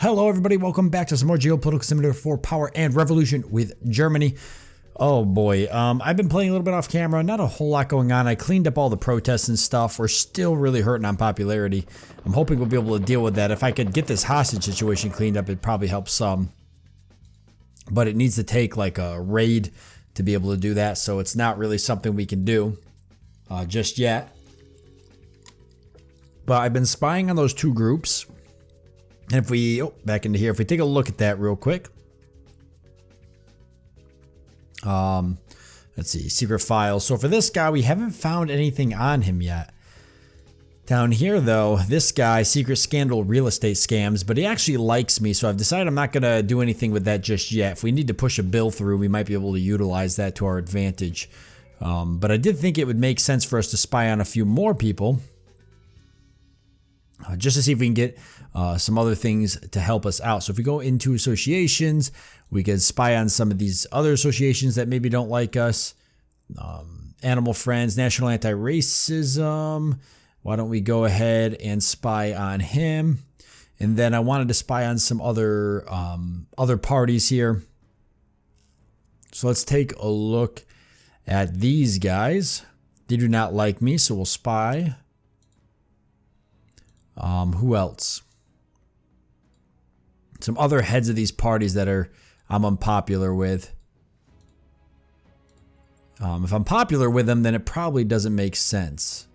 Hello everybody, welcome back to some more Geopolitical Simulator for Power and Revolution with Germany. Oh boy, I've been playing a little bit off camera, not a whole lot going on. I cleaned up all the protests and stuff. We're still really hurting on popularity. I'm hoping we'll be able to deal with that. If I could get this hostage situation cleaned up, it'd probably help some. But it needs to take like a raid to be able to do that, so it's not really something we can do just yet. But I've been spying on those two groups. And if we, back into here, if we take a look at that real quick. Let's see, secret files. So for this guy, we haven't found anything on him yet. Down here though, this guy, secret scandal real estate scams, but he actually likes me. So I've decided I'm not gonna do anything with that just yet. If we need to push a bill through, we might be able to utilize that to our advantage. But I did think it would make sense for us to spy on a few more people. Just to see if we can get some other things to help us out. So if we go into associations, we can spy on some of these other associations that maybe don't like us. Animal Friends, National Anti-Racism. Why don't we go ahead and spy on him? And then I wanted to spy on some other parties here. So let's take a look at these guys. They do not like me, so we'll spy. Who else? Some other heads of these parties that I'm unpopular with. If I'm popular with them, then it probably doesn't make sense.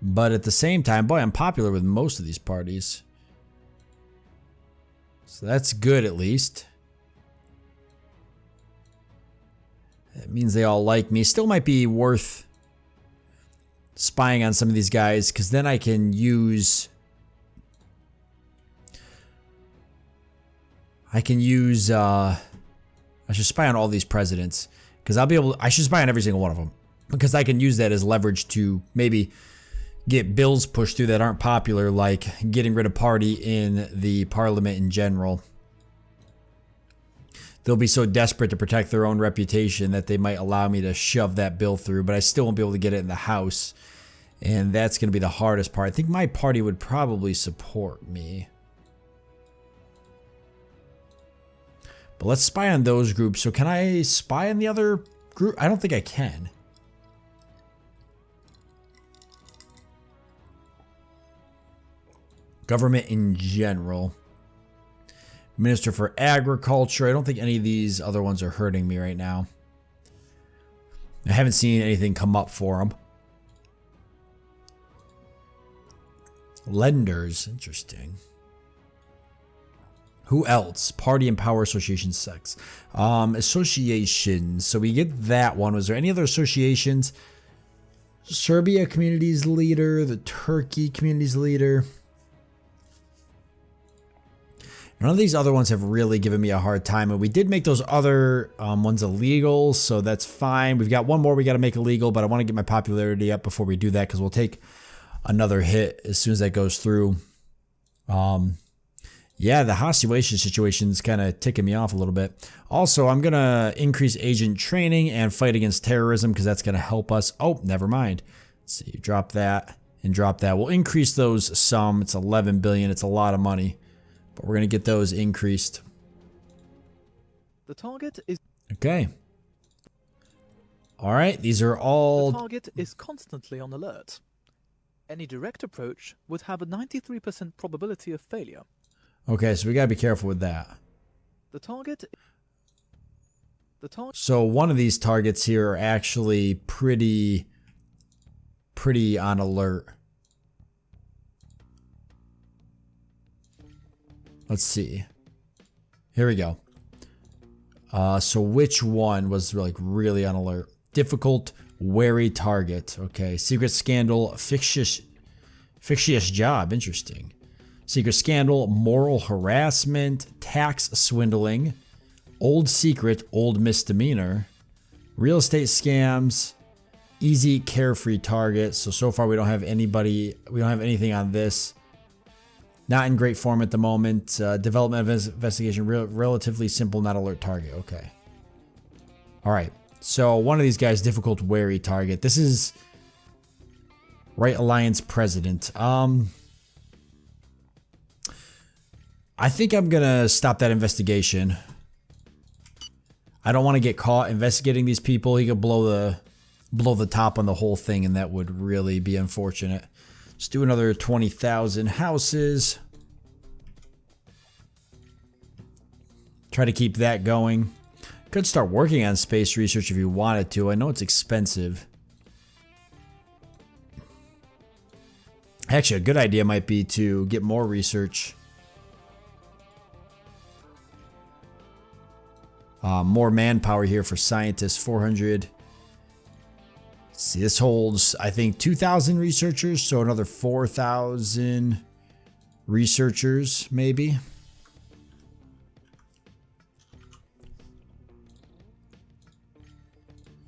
But at the same time, boy, I'm popular with most of these parties. So that's good at least. That means they all like me. Still might be worth spying on some of these guys, because then I can use I should spy on all these presidents, because I should spy on every single one of them, because I can use that as leverage to maybe get bills pushed through that aren't popular, like getting rid of party in the parliament in general. They'll be so desperate to protect their own reputation that they might allow me to shove that bill through, but I still won't be able to get it in the House. And that's going to be the hardest part. I think my party would probably support me. But let's spy on those groups. So can I spy on the other group? I don't think I can. Government in general. Minister for Agriculture. I don't think any of these other ones are hurting me right now. I haven't seen anything come up for them. Lenders. Interesting. Who else? Party and Power Association Sex. Associations. So we get that one. Was there any other associations? Serbia Communities Leader. The Turkey Communities Leader. None of these other ones have really given me a hard time, and we did make those other ones illegal, so that's fine. We've got one more we got to make illegal, but I want to get my popularity up before we do that, because we'll take another hit as soon as that goes through. Yeah, the hostage situation is kind of ticking me off a little bit. Also, I'm going to increase agent training and fight against terrorism, because that's going to help us. Oh, never mind. Let's see, drop that and drop that. We'll increase those some. It's 11 billion. It's a lot of money. But we're going to get those increased. The target is... Okay. All right, these are all... The target is constantly on alert. Any direct approach would have a 93% probability of failure. Okay, so we got to be careful with that. The target... So one of these targets here are actually pretty on alert. Let's see. Here we go. So which one was like really on alert? Difficult, wary target. Okay. Secret scandal, fictitious job. Interesting. Secret scandal, moral harassment, tax swindling, old secret, old misdemeanor, real estate scams, easy carefree target. So far we don't have anybody. We don't have anything on this. Not in great form at the moment. Development of investigation, relatively simple, not alert target. Okay. All right. So one of these guys, difficult, wary target. This is Right Alliance president. I think I'm gonna stop that investigation. I don't want to get caught investigating these people. He could blow the top on the whole thing, and that would really be unfortunate. Let's do another 20,000 houses. Try to keep that going. Could start working on space research if you wanted to. I know it's expensive. Actually, a good idea might be to get more research. More manpower here for scientists, 400. Let's see, this holds, I think, 2,000 researchers, so another 4,000 researchers, maybe.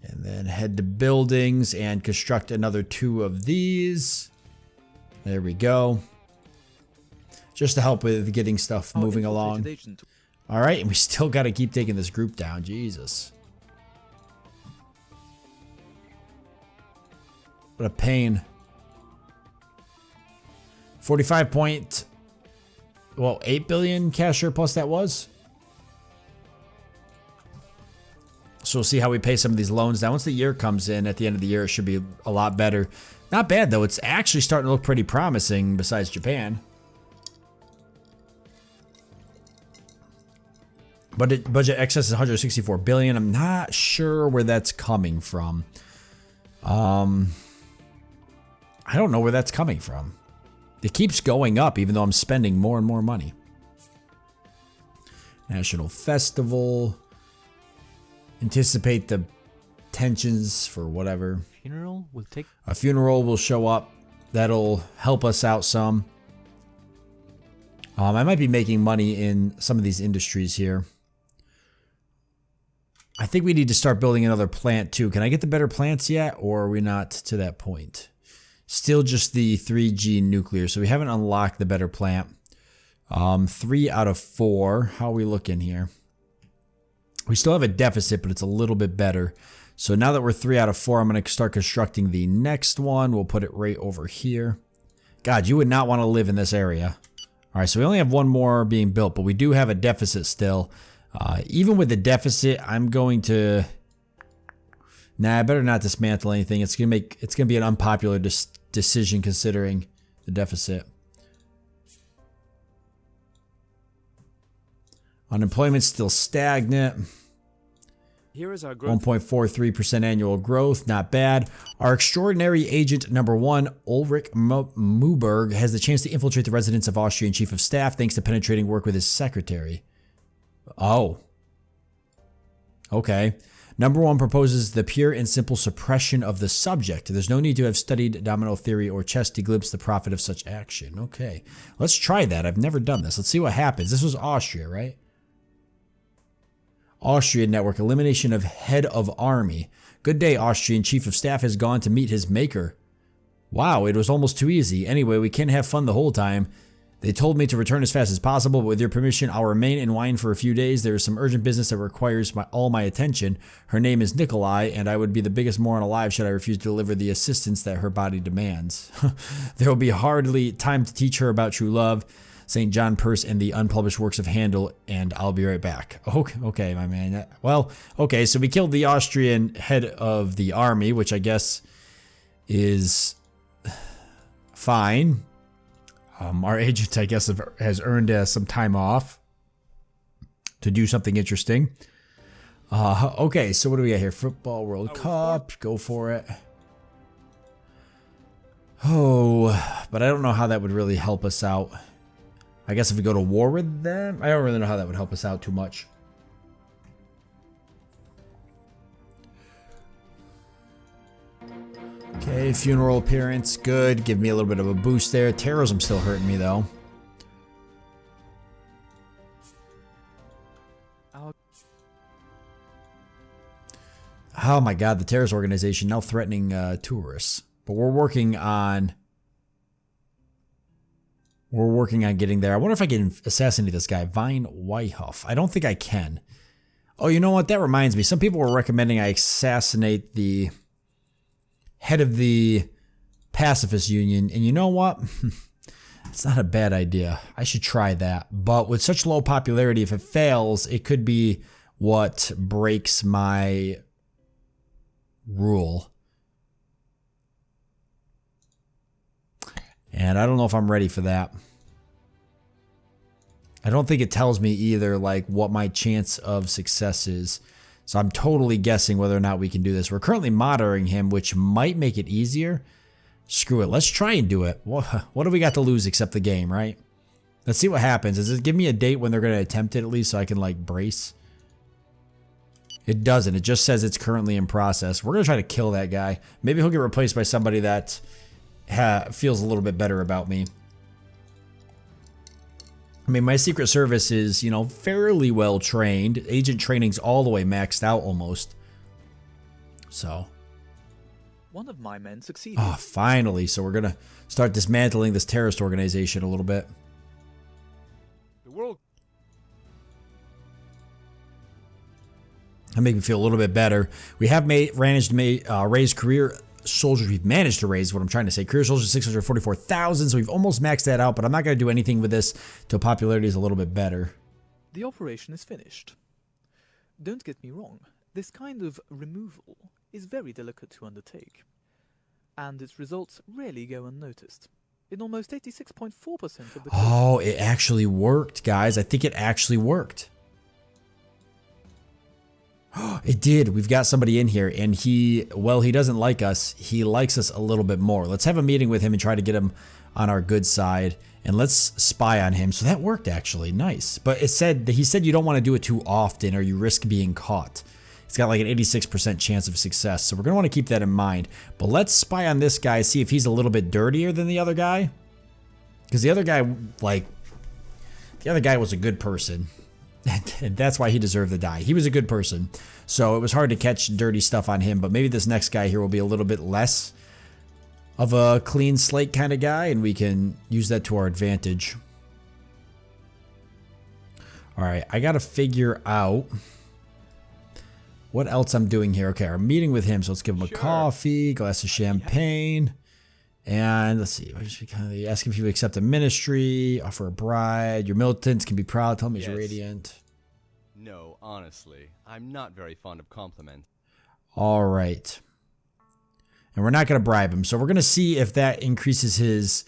And then head to buildings and construct another 2 of these. There we go. Just to help with getting stuff moving along. All right, and we still got to keep taking this group down. Jesus. What a pain. 8 billion cash surplus that was. So we'll see how we pay some of these loans down. Once the year comes in, at the end of the year, it should be a lot better. Not bad, though. It's actually starting to look pretty promising besides Japan. But budget excess is 164 billion. I'm not sure where that's coming from. I don't know where that's coming from. It keeps going up even though I'm spending more and more money. National Festival. Anticipate the tensions for whatever. A funeral will show up. That'll help us out some. I might be making money in some of these industries here. I think we need to start building another plant too. Can I get the better plants yet, or are we not to that point? Still just the 3G nuclear, so we haven't unlocked the better plant. 3 out of 4. How are we looking here? We still have a deficit, but it's a little bit better. So now that we're 3 out of 4, I'm going to start constructing the next one. We'll put it right over here. God, you would not want to live in this area. All right, so we only have 1 more being built, but we do have a deficit still. Even with the deficit, I'm going to... Nah, I better not dismantle anything. It's gonna be an unpopular decision considering the deficit. Unemployment's still stagnant. Here is our growth. 1.43% annual growth, not bad. Our extraordinary agent number 1, Ulrich Muberg, has the chance to infiltrate the residence of Austrian Chief of Staff thanks to penetrating work with his secretary. Oh. Okay. Number 1 proposes the pure and simple suppression of the subject. There's no need to have studied domino theory or chess to glimpse the profit of such action. Okay. Let's try that. I've never done this. Let's see what happens. This was Austria, right? Austrian network. Elimination of head of army. Good day, Austrian Chief of Staff has gone to meet his maker. Wow, it was almost too easy. Anyway, we can't have fun the whole time. They told me to return as fast as possible, but with your permission, I'll remain in wine for a few days. There is some urgent business that requires all my attention. Her name is Nikolai, and I would be the biggest moron alive should I refuse to deliver the assistance that her body demands. There will be hardly time to teach her about true love, St. John Perse, and the unpublished works of Handel, and I'll be right back. Okay, my man. Well, okay, so we killed the Austrian head of the army, which I guess is fine. Our agent, I guess, has earned some time off to do something interesting. Okay, so what do we got here? Football World Cup. Go for it. Oh, but I don't know how that would really help us out. I guess if we go to war with them, I don't really know how that would help us out too much. Okay, funeral appearance, good. Give me a little bit of a boost there. Terrorism still hurting me though. Oh my god, the terrorist organization now threatening tourists. But we're working on getting there. I wonder if I can assassinate this guy, Vine Wyhoff. I don't think I can. Oh, you know what? That reminds me. Some people were recommending I assassinate the head of the pacifist union. And you know what? It's not a bad idea. I should try that. But with such low popularity, if it fails, it could be what breaks my rule. And I don't know if I'm ready for that. I don't think it tells me either, like, what my chance of success is. So I'm totally guessing whether or not we can do this. We're currently monitoring him, which might make it easier. Screw it. Let's try and do it. What do we got to lose except the game, right? Let's see what happens. Does it give me a date when they're going to attempt it at least so I can, like, brace? It doesn't. It just says it's currently in process. We're going to try to kill that guy. Maybe he'll get replaced by somebody that feels a little bit better about me. I mean, my Secret Service is, you know, fairly well trained. Agent training's all the way maxed out almost. So. One of my men succeeded. Oh, finally. So we're going to start dismantling this terrorist organization a little bit. The world. That make me feel a little bit better. We have managed to raise career soldiers. We've managed to raise what I'm trying to say. Career soldiers 644,000. So we've almost maxed that out, but I'm not going to do anything with this till popularity is a little bit better. The operation is finished. Don't get me wrong. This kind of removal is very delicate to undertake, and its results rarely go unnoticed. In almost 86.4% of the cases. Oh, it actually worked, guys. I think it actually worked. It did. We've got somebody in here, and he doesn't like us. He likes us a little bit more. Let's have a meeting with him and try to get him on our good side, and let's spy on him. So that worked, actually. Nice. But he said you don't want to do it too often or you risk being caught. It's got like an 86% chance of success, so we're going to want to keep that in mind. But let's spy on this guy, see if he's a little bit dirtier than the other guy. Because the other guy was a good person. And that's why he deserved to die. He was a good person. So it was hard to catch dirty stuff on him. But maybe this next guy here will be a little bit less of a clean slate kind of guy. And we can use that to our advantage. Alright, I got to figure out what else I'm doing here. Okay, I'm meeting with him. So let's give him a coffee, glass of champagne. And let's see, ask him if you accept a ministry, offer a bride. Your militants can be proud. Tell him he's radiant. No, honestly, I'm not very fond of compliments. All right. And we're not going to bribe him. So we're going to see if that increases his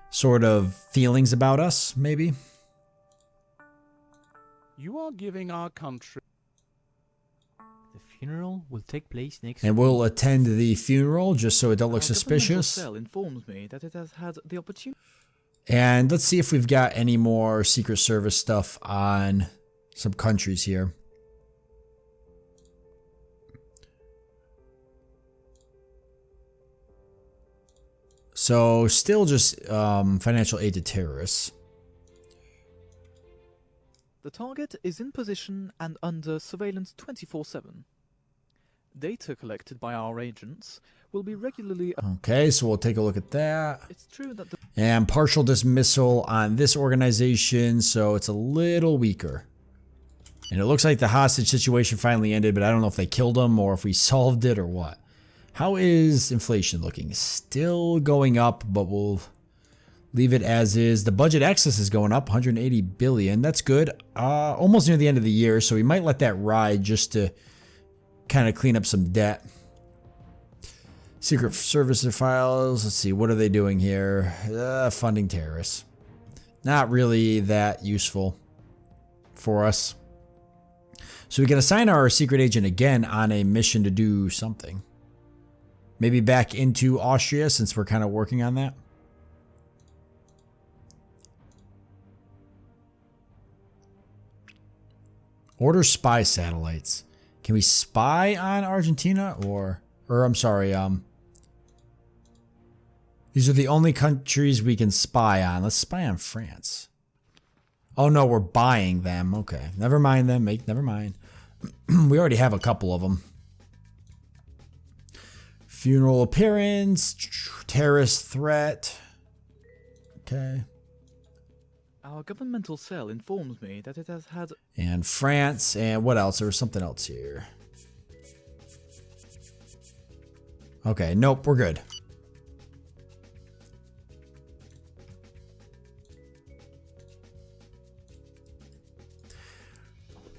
sort of feelings about us, maybe. You are giving our country. The funeral will take place next And we'll attend the funeral just so it don't look suspicious. Cell informs me that it has had the opportunity. And let's see if we've got any more Secret Service stuff on some countries here. So still just financial aid to terrorists. The target is in position and under surveillance 24/7. Data collected by our agents will be regularly. Okay, so we'll take a look at that. It's true that And partial dismissal on this organization, so it's a little weaker. And it looks like the hostage situation finally ended, but I don't know if they killed him or if we solved it or what. How is inflation looking? Still going up, but we'll leave it as is. The budget excess is going up, 180 billion. That's good. Almost near the end of the year, so we might let that ride just to kind of clean up some debt. Secret Service files. Let's see, what are they doing here? Funding terrorists. Not really that useful for us. So we can assign our secret agent again on a mission to do something. Maybe back into Austria since we're kind of working on that. Order spy satellites. Can we spy on Argentina or I'm sorry, these are the only countries we can spy on. Let's spy on France. Oh no, we're buying them. Okay, never mind them. Never mind. We already have a couple of them. Funeral appearance, terrorist threat. Okay. our governmental cell informs me that it has had. And France, and what else? There was something else here. Okay, nope, we're good.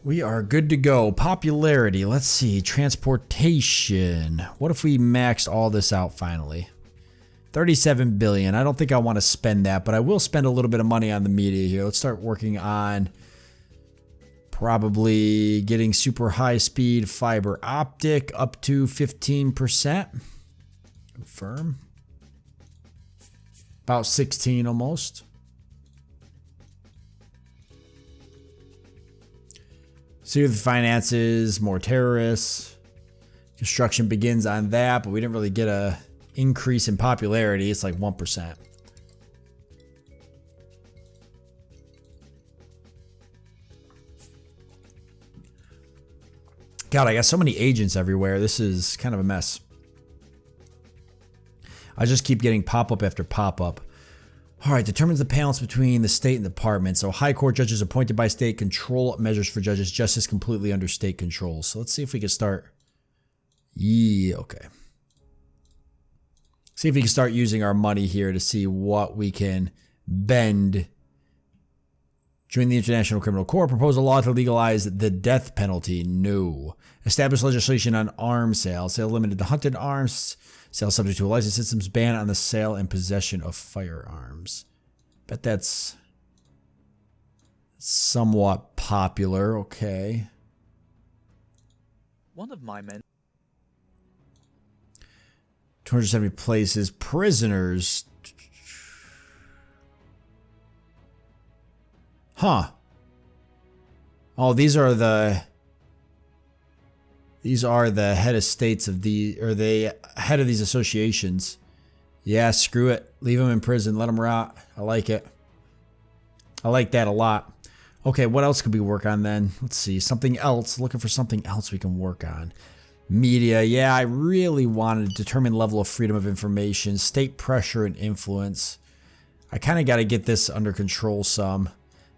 We are good to go. Popularity. Let's see. Transportation. What if we maxed all this out finally? 37 billion. I don't think I want to spend that, but I will spend a little bit of money on the media here. Let's start working on probably getting super high speed fiber optic up to 15%. Confirm. About 16 almost. See the finances, more terrorists. Construction begins on that, but we didn't really get a increase in popularity. It's like 1%. God, I got so many agents everywhere. This is kind of a mess. I just keep getting pop-up after pop-up. All right, determines the balance between the state and the department. So high court judges appointed by state, control measures for judges, justice completely under state control. So let's see if we can start. Yeah, okay. See if we can start using our money here to see what we can bend. Join the International Criminal Court. Propose a law to legalize the death penalty. No. Establish legislation on arms sales. Sale limited to hunted arms. Sale subject to a license systems. Ban on the sale and possession of firearms. Bet that's somewhat popular. Okay. One of my men 270 places. Prisoners. Huh. Oh, these are the head of states of the, or the head of these associations. Yeah, screw it. Leave them in prison. Let them rot. I like it. I like that a lot. Okay, what else could we work on then? Let's see. Something else. Looking for something else we can work on. Media. Yeah, I really wanted to determine level of freedom of information, state pressure and influence. I kind of got to get this under control some.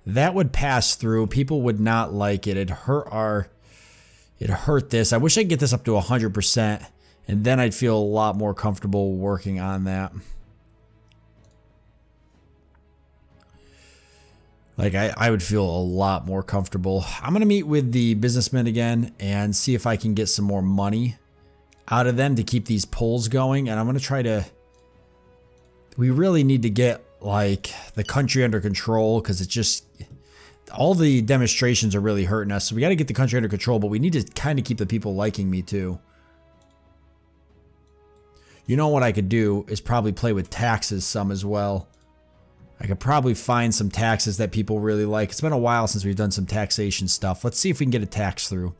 That would pass through. People would not like it. It hurt this. I wish I could get this up to 100%, and then I'd feel a lot more comfortable working on that. Like, I would feel a lot more comfortable. I'm going to meet with the businessmen again and see if I can get some more money out of them to keep these polls going. And I'm going to try to... We really need to get, like, the country under control, because it's just... All the demonstrations are really hurting us. So we got to get the country under control, but we need to kind of keep the people liking me too. You know what I could do is probably play with taxes some as well. I could probably find some taxes that people really like. It's been a while since we've done some taxation stuff. Let's see if we can get a tax through.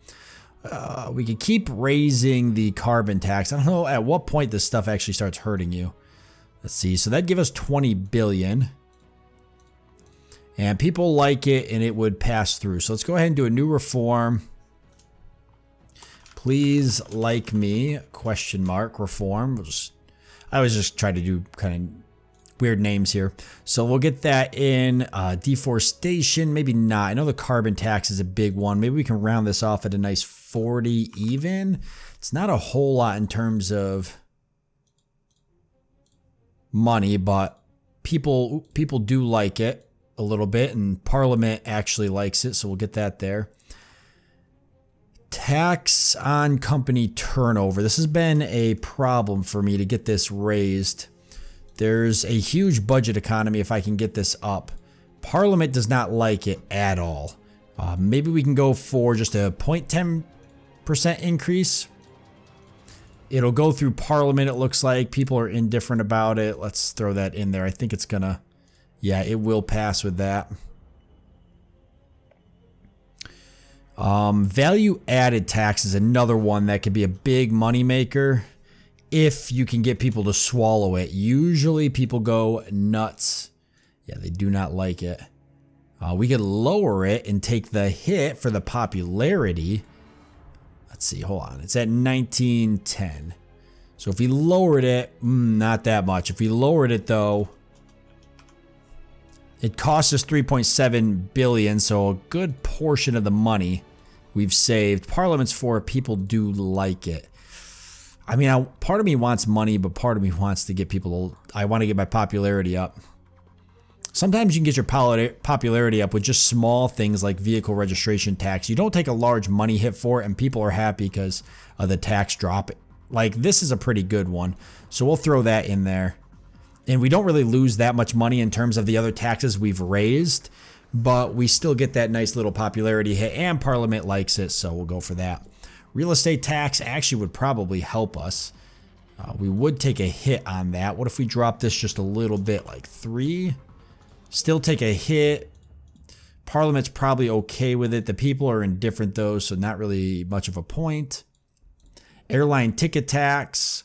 We could keep raising the carbon tax. I don't know at what point this stuff actually starts hurting you. Let's see. So that'd give us 20 billion. And people like it, and it would pass through. So let's go ahead and do a new reform. Please like me, question mark, reform. I always just try to do kind of weird names here. So we'll get that in. Deforestation, maybe not. I know the carbon tax is a big one. Maybe we can round this off at a nice 40 even. It's not a whole lot in terms of money, but people do like it a little bit, and Parliament actually likes it, so we'll get that there. Tax on company turnover. This has been a problem for me to get this raised. There's a huge budget economy if I can get this up. Parliament does not like it at all. Maybe we can go for just a 0.10% increase. It'll go through Parliament, it looks like. People are indifferent about it. Let's throw that in there. I think it's gonna... Yeah, it will pass with that. Value added tax is another one that could be a big money maker if you can get people to swallow it. Usually people go nuts. Yeah, they do not like it. We could lower it and take the hit for the popularity. Let's see, hold on. It's at 1910. So if we lowered it, not that much. If we lowered it though, it cost us 3.7 billion, so a good portion of the money we've saved. Parliament's for it. People do like it. I mean, part of me wants money, but part of me wants to get people... I want to get my popularity up. Sometimes you can get your popularity up with just small things like vehicle registration tax. You don't take a large money hit for it, and people are happy because of the tax drop. Like, this is a pretty good one, so we'll throw that in there. And we don't really lose that much money in terms of the other taxes we've raised, but we still get that nice little popularity hit, and Parliament likes it, so we'll go for that. Real estate tax actually would probably help us. We would take a hit on that. What if we drop this just a little bit, like 3? Still take a hit. Parliament's probably okay with it. The people are indifferent though, so not really much of a point. Airline ticket tax.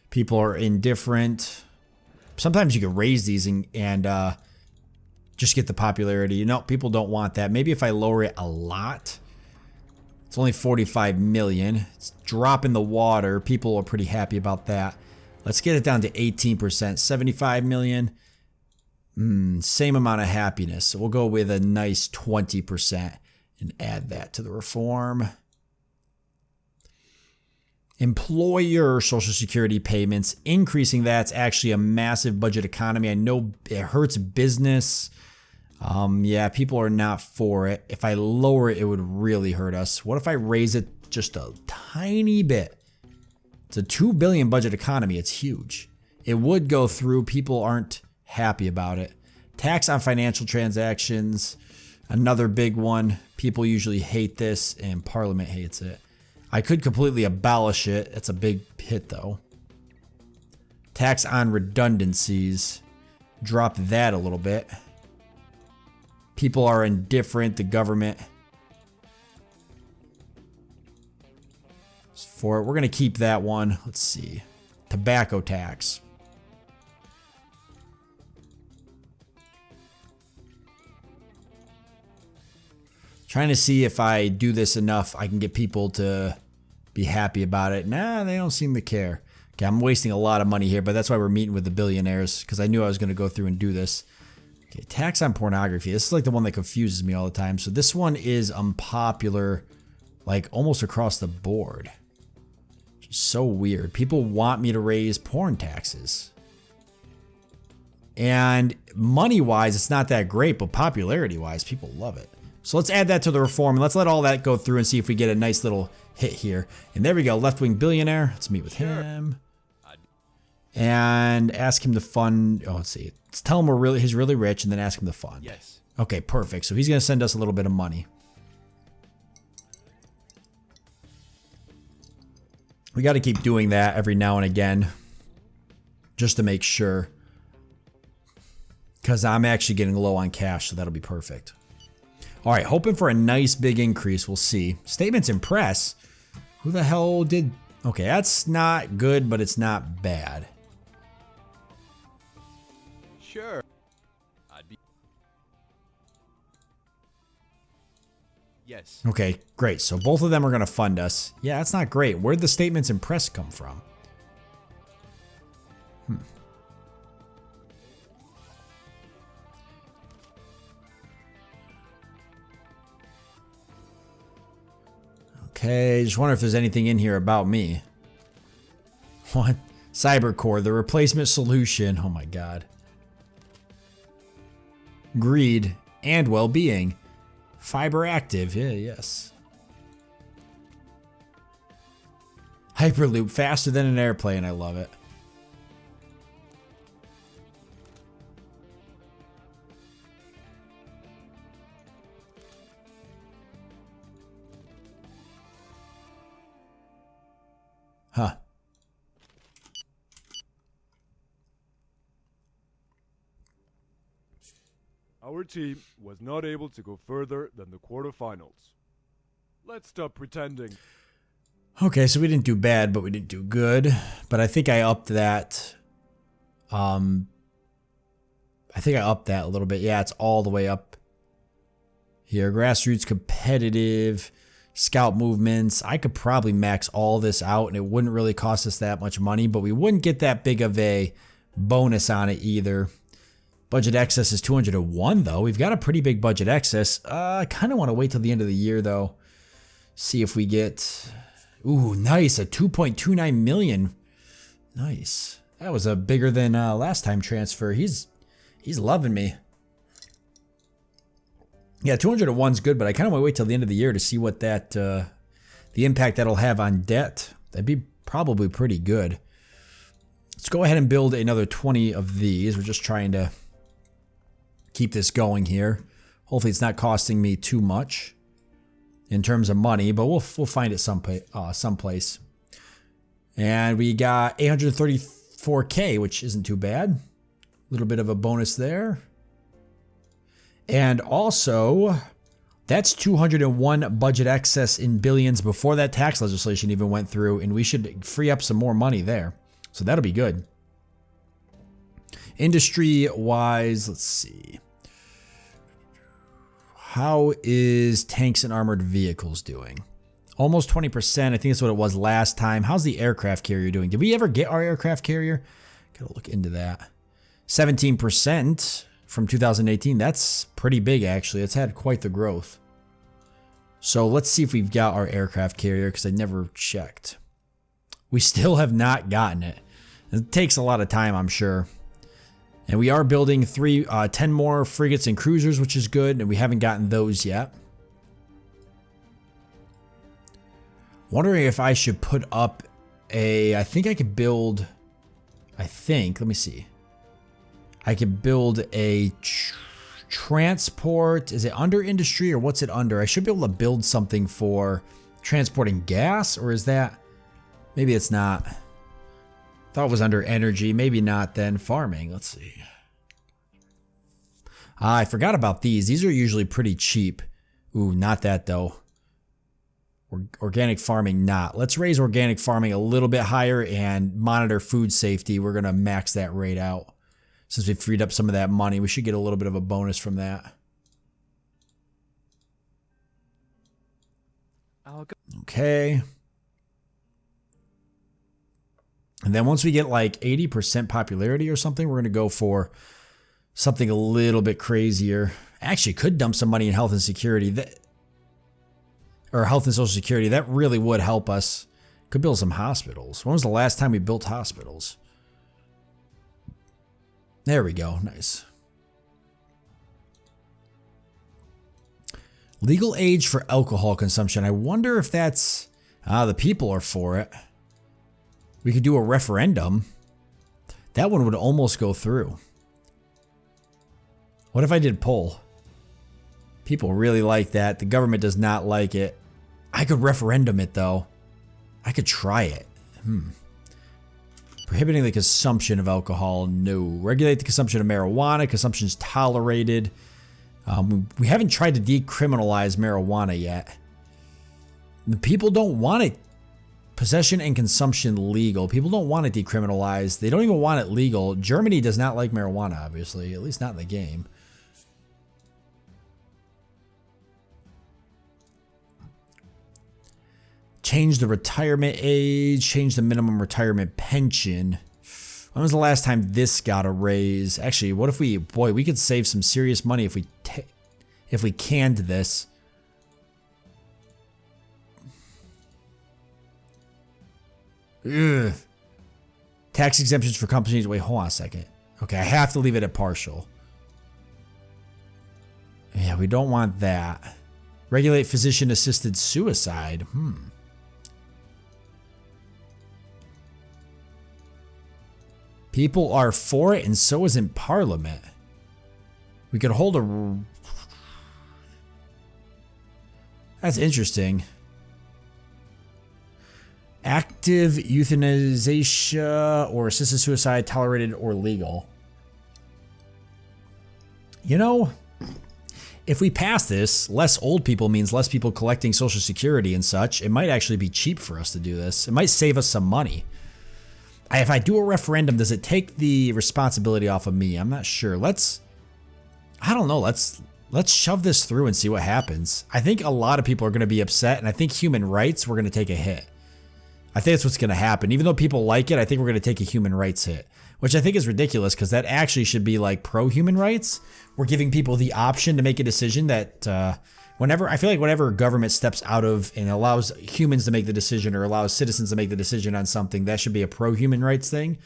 People are indifferent. Sometimes you can raise these and just get the popularity. You know, people don't want that. Maybe if I lower it a lot. It's only 45 million. It's a drop in the water. People are pretty happy about that. Let's get it down to 18%, 75 million. Same amount of happiness. So we'll go with a nice 20% and add that to the reform. Employer Social Security payments, increasing that's actually a massive budget economy. I know it hurts business. Yeah, people are not for it. If I lower it, it would really hurt us. What if I raise it just a tiny bit? It's a $2 billion budget economy. It's huge. It would go through. People aren't happy about it. Tax on financial transactions, another big one. People usually hate this, and Parliament hates it. I could completely abolish it. It's a big hit, though. Tax on redundancies. Drop that a little bit. People are indifferent. The government. For it. We're going to keep that one. Let's see. Tobacco tax. Trying to see if I do this enough, I can get people to be happy about it. Nah, they don't seem to care. Okay, I'm wasting a lot of money here, but that's why we're meeting with the billionaires, because I knew I was going to go through and do this. Okay, tax on pornography. This is like the one that confuses me all the time. So this one is unpopular, like almost across the board. So weird. People want me to raise porn taxes. And money-wise, it's not that great, but popularity-wise, people love it. So let's add that to the reform, and let's let all that go through and see if we get a nice little hit here. And there we go, left-wing billionaire. Let's meet with him. And ask him to fund... Oh, let's see. Let's tell him he's really rich, and then ask him to fund. Yes. Okay, perfect. So he's going to send us a little bit of money. We got to keep doing that every now and again, just to make sure, because I'm actually getting low on cash, so that'll be perfect. All right, hoping for a nice big increase. We'll see. Statements in press. Who the hell did... Okay, that's not good, but it's not bad. Sure. I'd be... Yes. Okay, great. So both of them are going to fund us. Yeah, that's not great. Where'd the statements in press come from? Okay, just wonder if there's anything in here about me. What? Cybercore, the replacement solution. Oh my god. Greed and well-being. Fiber active. Yeah, yes. Hyperloop, faster than an airplane. I love it. Huh. Our team was not able to go further than the quarterfinals. Let's stop pretending. Okay, so we didn't do bad, but we didn't do good. But I think I upped that. I think I upped that a little bit. Yeah, it's all the way up here. Grassroots competitive. Scout movements. I could probably max all this out and it wouldn't really cost us that much money, but we wouldn't get that big of a bonus on it either. Budget excess is 201 though. We've got a pretty big budget excess. I kind of want to wait till the end of the year though. See if we get... Ooh, nice. A 2.29 million. Nice. That was a bigger than last time transfer. He's loving me. Yeah, 201's good, but I kind of want to wait till the end of the year to see what that the impact that'll have on debt. That'd be probably pretty good. Let's go ahead and build another 20 of these. We're just trying to keep this going here. Hopefully it's not costing me too much in terms of money, but we'll find it someplace. And we got 834K, which isn't too bad. A little bit of a bonus there. And also, that's 201 budget excess in billions before that tax legislation even went through, and we should free up some more money there. So that'll be good. Industry-wise, let's see. How is tanks and armored vehicles doing? Almost 20%. I think that's what it was last time. How's the aircraft carrier doing? Did we ever get our aircraft carrier? Gotta look into that. 17% from 2018. That's pretty big, actually. It's had quite the growth. So let's see if we've got our aircraft carrier, because I never checked. We still have not gotten it. It takes a lot of time, I'm sure. And we are building 10 more frigates and cruisers, which is good, and we haven't gotten those yet. Wondering if I should put up I think I could build, let me see. I could build a transport. Is it under industry or what's it under? I should be able to build something for transporting gas, or is that, maybe it's not. Thought it was under energy, maybe not then. Farming, let's see. I forgot about these. These are usually pretty cheap. Ooh, not that though. Organic farming, not. Let's raise organic farming a little bit higher and monitor food safety. We're going to max that rate out. Since we freed up some of that money, we should get a little bit of a bonus from that. Okay. And then once we get like 80% popularity or something, we're going to go for something a little bit crazier. Actually, could dump some money in health and security. Or health and social security. That really would help us. Could build some hospitals. When was the last time we built hospitals? There we go. Nice. Legal age for alcohol consumption. I wonder if that's... the people are for it. We could do a referendum. That one would almost go through. What if I did poll? People really like that. The government does not like it. I could referendum it though. I could try it. Prohibiting the consumption of alcohol, no. Regulate the consumption of marijuana. Consumption is tolerated. We haven't tried to decriminalize marijuana yet. The people don't want it. Possession and consumption legal. People don't want it decriminalized. They don't even want it legal. Germany does not like marijuana, obviously. At least not in the game. Change the retirement age. Change the minimum retirement pension. When was the last time this got a raise? Actually, what if we... Boy, we could save some serious money if we canned this. Ugh. Tax exemptions for companies. Wait, hold on a second. Okay, I have to leave it at partial. Yeah, we don't want that. Regulate physician-assisted suicide. People are for it, and so is in Parliament. We could hold a... That's interesting. Active euthanasia or assisted suicide tolerated or legal. You know, if we pass this, less old people means less people collecting Social Security and such. It might actually be cheap for us to do this. It might save us some money. If I do a referendum, does it take the responsibility off of me? I'm not sure. I don't know. Let's shove this through and see what happens. I think a lot of people are going to be upset, and I think human rights, we're going to take a hit. I think that's what's going to happen. Even though people like it, I think we're going to take a human rights hit, which I think is ridiculous because that actually should be like pro-human rights. We're giving people the option to make a decision that I feel like whenever government steps out of and allows humans to make the decision or allows citizens to make the decision on something, that should be a pro-human rights thing.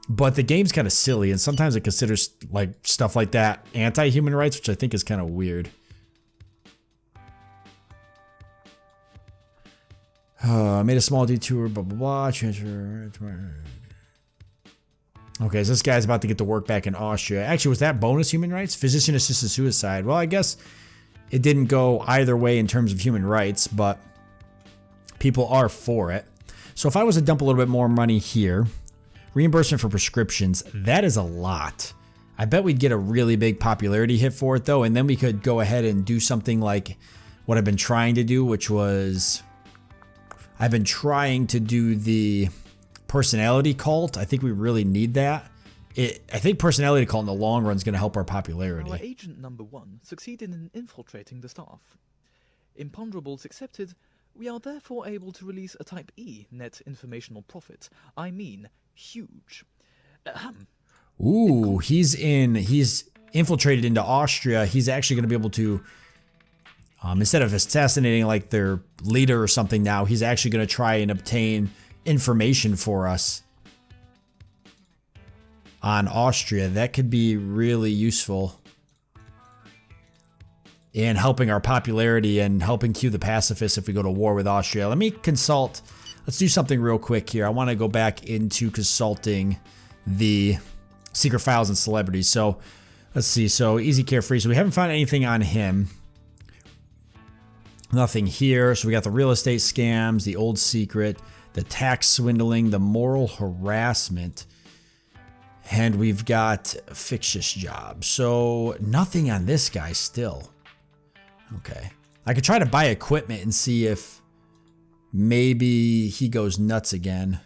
But the game's kind of silly, and sometimes it considers like stuff like that anti-human rights, which I think is kind of weird. I made a small detour, blah, blah, blah, transfer. Okay, so this guy's about to get to work back in Austria. Actually, was that bonus human rights? Physician-assisted suicide. Well, I guess it didn't go either way in terms of human rights, but people are for it. So if I was to dump a little bit more money here, reimbursement for prescriptions, that is a lot. I bet we'd get a really big popularity hit for it, though, and then we could go ahead and do something like what I've been trying to do, which was... I've been trying to do the personality cult. I think we really need that. I think personality cult in the long run is going to help our popularity. Our agent number 1 succeeded in infiltrating the staff. Imponderables accepted, we are therefore able to release a Type E net informational profit. I mean, huge. Ooh, he's infiltrated into Austria. He's actually going to be able to, instead of assassinating like their leader or something now, he's actually going to try and obtain information for us on Austria. That could be really useful in helping our popularity and helping cue the pacifists if we go to war with Austria. Let me consult. Let's do something real quick here. I want to go back into consulting the secret files and celebrities. So let's see. So easy carefree. So we haven't found anything on him. Nothing here. So we got the real estate scams, the old secret, the tax swindling, the moral harassment, and we've got fictitious jobs. So nothing on this guy still. Okay. I could try to buy equipment and see if maybe he goes nuts again.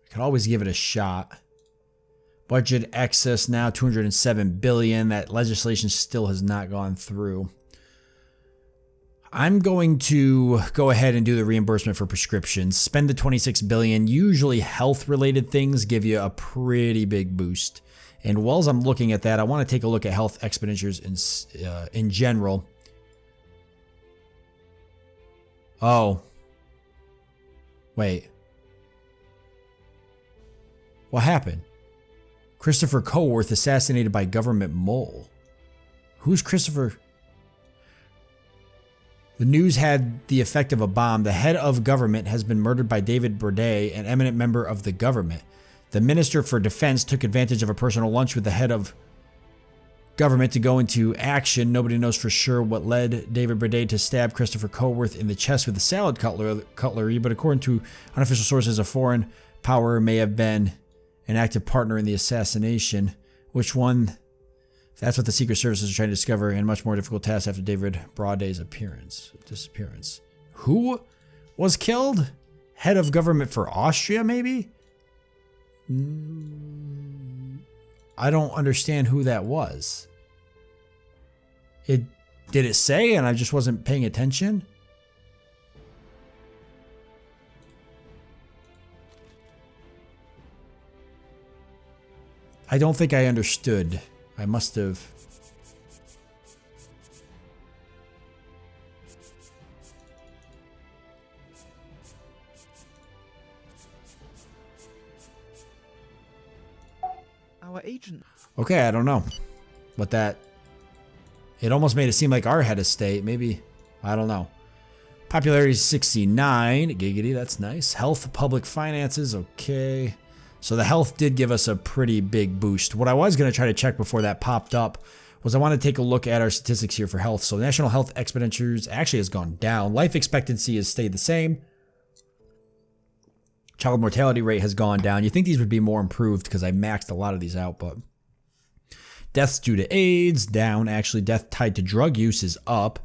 I could always give it a shot. Budget excess now, 207 billion. That legislation still has not gone through. I'm going to go ahead and do the reimbursement for prescriptions. Spend the 26 billion. Usually health-related things give you a pretty big boost. And while I'm looking at that, I want to take a look at health expenditures in general. Oh. Wait. What happened? Christopher Coworth assassinated by government mole. Who's Christopher? The news had the effect of a bomb. The head of government has been murdered by David Breday, an eminent member of the government. The Minister for Defense took advantage of a personal lunch with the head of government to go into action. Nobody knows for sure what led David Breday to stab Christopher Coworth in the chest with a salad cutlery, but according to unofficial sources, a foreign power may have been an active partner in the assassination. Which one? That's what the Secret Services are trying to discover, and much more difficult task after David Braday's disappearance. Who was killed? Head of government for Austria, maybe? I don't understand who that was. Did it say and I just wasn't paying attention? I don't think I understood. I must have. Our agent. Okay, I don't know. But that. It almost made it seem like our head of state. Maybe. I don't know. Popularity is 69. Giggity, that's nice. Health, public finances. Okay. So the health did give us a pretty big boost. What I was going to try to check before that popped up was I want to take a look at our statistics here for health. So national health expenditures actually has gone down. Life expectancy has stayed the same. Child mortality rate has gone down. You think these would be more improved because I maxed a lot of these out, but deaths due to AIDS, down. Actually, death tied to drug use is up.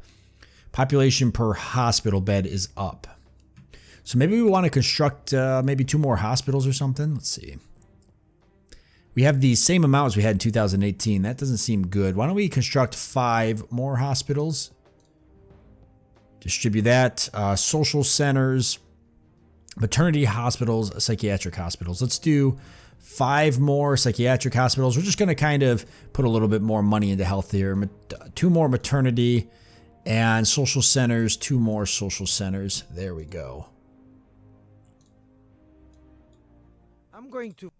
Population per hospital bed is up. So maybe we want to construct maybe 2 more hospitals or something. Let's see. We have the same amount as we had in 2018. That doesn't seem good. Why don't we construct 5 more hospitals? Distribute that. Social centers, maternity hospitals, psychiatric hospitals. Let's do 5 more psychiatric hospitals. We're just going to kind of put a little bit more money into health here. 2 more maternity and social centers. 2 more social centers. There we go. I'm going to...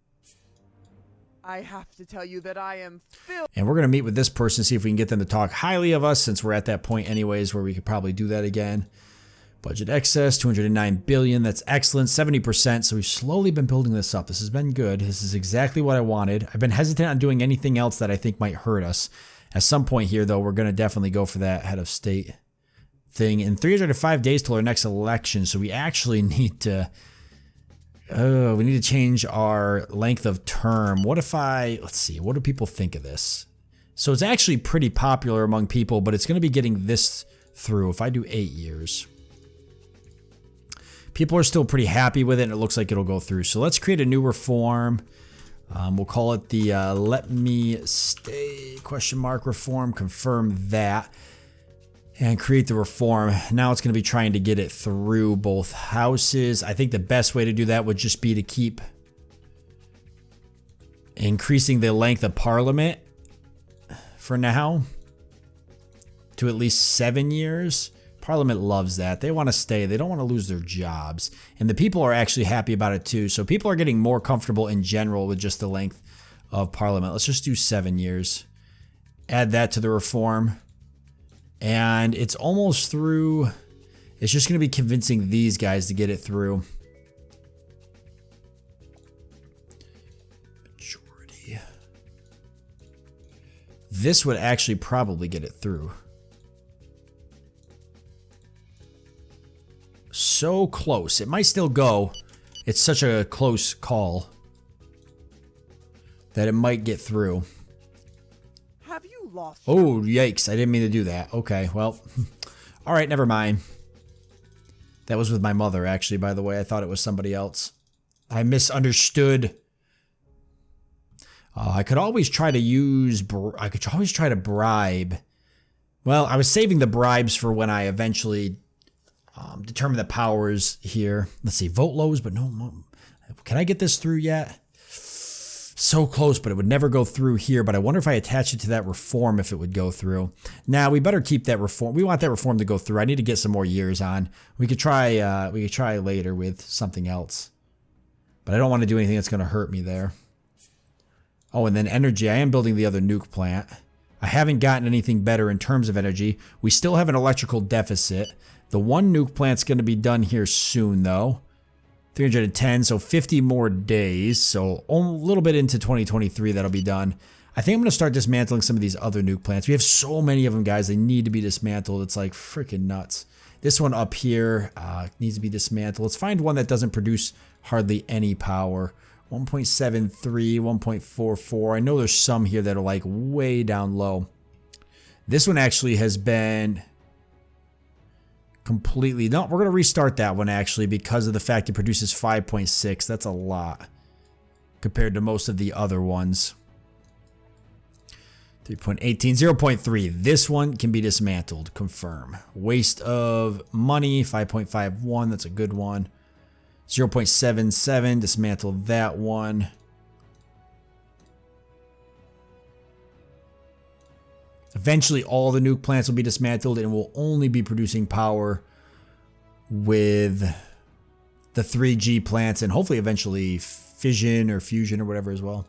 I have to tell you that I am filled... And we're going to meet with this person, see if we can get them to talk highly of us, since we're at that point anyways where we could probably do that again. Budget excess, 209 billion. That's excellent, 70%. So we've slowly been building this up. This has been good. This is exactly what I wanted. I've been hesitant on doing anything else that I think might hurt us. At some point here, though, we're going to definitely go for that head of state thing. In 305 days till our next election, so we actually need to... we need to change our length of term. What if let's see, what do people think of this? So it's actually pretty popular among people, but it's going to be getting this through if I do 8 years. People are still pretty happy with it, and it looks like it'll go through. So let's create a new reform. We'll call it the let me stay question mark reform. Confirm that. And create the reform. Now it's going to be trying to get it through both houses. I think the best way to do that would just be to keep increasing the length of parliament for now to at least 7 years. Parliament loves that. They want to stay. They don't want to lose their jobs. And the people are actually happy about it too. So people are getting more comfortable in general with just the length of Parliament. Let's just do 7 years. Add that to the reform. And it's almost through. It's just going to be convincing these guys to get it through. Majority. This would actually probably get it through. So close. It might still go. It's such a close call that it might get through. Have you lost... Oh, yikes. I didn't mean to do that. Okay, well. All right, never mind. That was with my mother, actually, by the way. I thought it was somebody else. I misunderstood. I could always try to use... I could always try to bribe. Well, I was saving the bribes for when I eventually... determine the powers here. Let's see, vote lows, but no. Can I get this through yet? So close, but it would never go through here. But I wonder if I attach it to that reform, if it would go through. Now we better keep that reform. We want that reform to go through. I need to get some more years on. We could try. We could try later with something else. But I don't want to do anything that's going to hurt me there. Oh, and then energy. I am building the other nuke plant. I haven't gotten anything better in terms of energy. We still have an electrical deficit. The one nuke plant's going to be done here soon, though. 310, so 50 more days. So a little bit into 2023, that'll be done. I think I'm going to start dismantling some of these other nuke plants. We have so many of them, guys. They need to be dismantled. It's like freaking nuts. This one up here needs to be dismantled. Let's find one that doesn't produce hardly any power. 1.73, 1.44. I know there's some here that are like way down low. This one actually has been... completely. No, we're going to restart that one actually because of the fact it produces 5.6. That's a lot compared to most of the other ones. 3.18, 0.3. This one can be dismantled. Confirm. Waste of money, 5.51. That's a good one. 0.77. Dismantle that one. Eventually, all the nuke plants will be dismantled and will only be producing power with the 3G plants and hopefully eventually fission or fusion or whatever as well.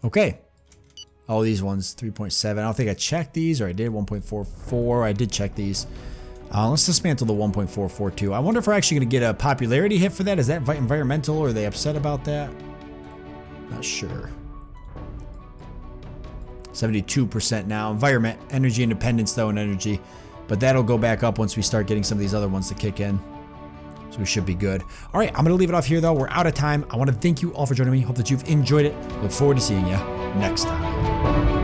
Okay. All these ones, 3.7. I don't think I checked these, or I did. 1.44. I did check these. Let's dismantle the 1.442. I wonder if we're actually going to get a popularity hit for that. Is that environmental, or are they upset about that? Not sure. 72% now. Environment, energy independence though, and energy. But that'll go back up once we start getting some of these other ones to kick in. So we should be good. All right, I'm going to leave it off here though. We're out of time. I want to thank you all for joining me. Hope that you've enjoyed it. Look forward to seeing you next time.